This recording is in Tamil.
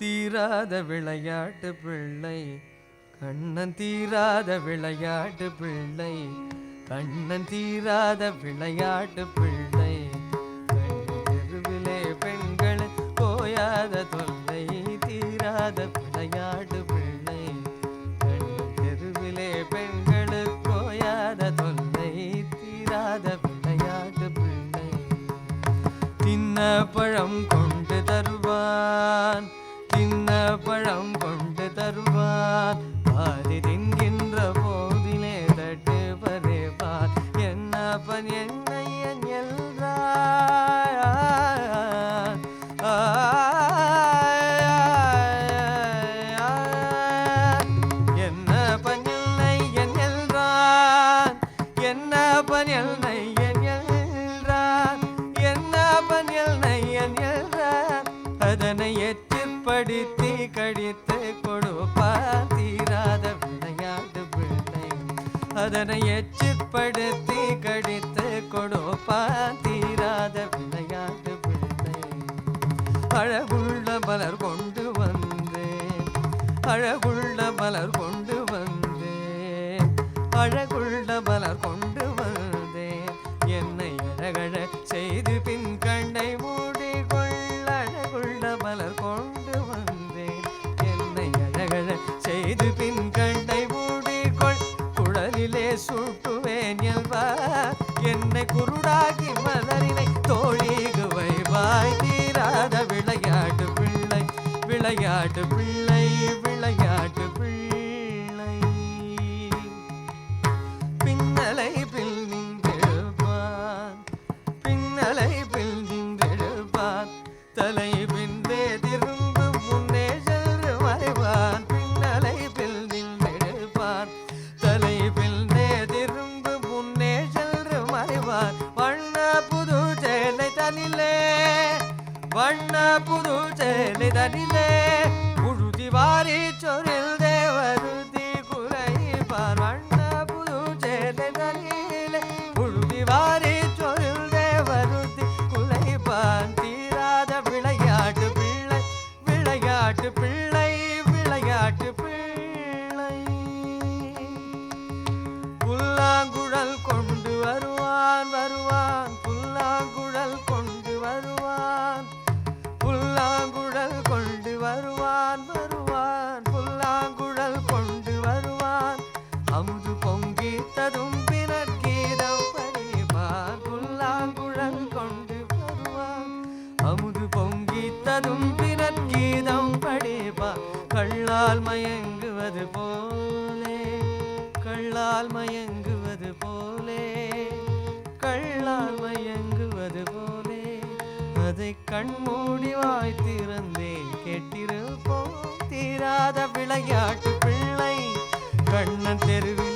தீராத விளையாட்டு பிள்ளை கண்ணன் தீராத விளையாட்டு பிள்ளை கண்ணன் தீராத விளையாட்டு பிள்ளை தெருவிலே பெண்கள் போயாத தொல்லை தீராத விளையாட்டு பிள்ளை தெருவிலே பெண்கள் போயாத தொல்லை தீராத விளையாட்டு பிள்ளை தின்ன பழம் கொண்டு தருவான் தின்ன பழம் கொண்டு தருவான் பாதி தின்கின்ற போதிலே தட்டு பரேவான் என்னப்பன் என்னையன் எல்றான் என்னப்பன் என்னையன் எல்றான் என்னப்பன் என்னையன் எல்றான் என்னப்பன் என்னையன் எல்றான் அதனை எச்சிற்படுத்தி கடித்து கொடுப்பான் தீராத விளையாட்டு பிள்ளை அதனை எச்சிற்படுத்தி கடித்து கொடுப்பான் தீராத விளையாட்டு பிள்ளை அழகுள்ள மலர் கொண்டு வந்தேன் அழகுள்ள மலர் கொண்டு வந்தேன் அழகுள்ள மலர் கொண்டு வந்தேன் என்னை அழகழ செய்து பின் கண்ணை மூடிக்கொள்ள அழகுள்ள மலர் கொண்டு வந்தேன் என்னை அழகழ செய்து பின் கண்ணை மூடிக்கொள் குழலிலே சுட்டுவேன் எல்வார் என்னை குருடாகி மலரினை தோழிகு வைவாய் தீராத விளையாட்டு பிள்ளை விளையாட்டு பிள்ளை விளையாட்டு பிள்ளை பின்னலை பில் நின்றெழுப்பான் பின்னலை பில் நின்றெழுப்பான் தலை பின்பே திரும்பு முன்னே சென்று மறைவான் பின்னலை பில் நின்றெழுப்பான் தலை பின்னே திரும்பு முன்னே சென்று மறைவான் வண்ண புது சேலை தனிலே வண்ண புது சேலை தனிலே உழுதி வாரி சொரில் தேவருதி குலைப்பார் வண்ண புது சேலை தனிலே உழுதி வாரி சொரில் தேவருதி குலைப்பான் தீராத விளையாட்டு பிள்ளை விளையாட்டு பிள்ளை விளையாட்டு பிள்ளை புல்லாங்குழல் கொண்டு வருவான் வருவான் புல்லாங்குழல் கொண்டு வருவான் புல்லாங்குழல் கொண்டு வருவான் வருவான் புல்லாங்குழல் கொண்டு வருவான் அமுது பொங்கி ததும்பினர் கீதம் படிப்பான் புல்லாங்குழல் கொண்டு வருவான் அமுது பொங்கி ததும்பினர் கீதம் படிப்பான் கள்ளால் மயங்குவது போலே கள்ளால் மயங்குவது போலே கள்ளால் மயங்குவது போலே அதை கண்மூடி வாய் திறந்தே கேட்டிருப்போம் தீராத விளையாட்டு பிள்ளை கண்ணன் தெருவில்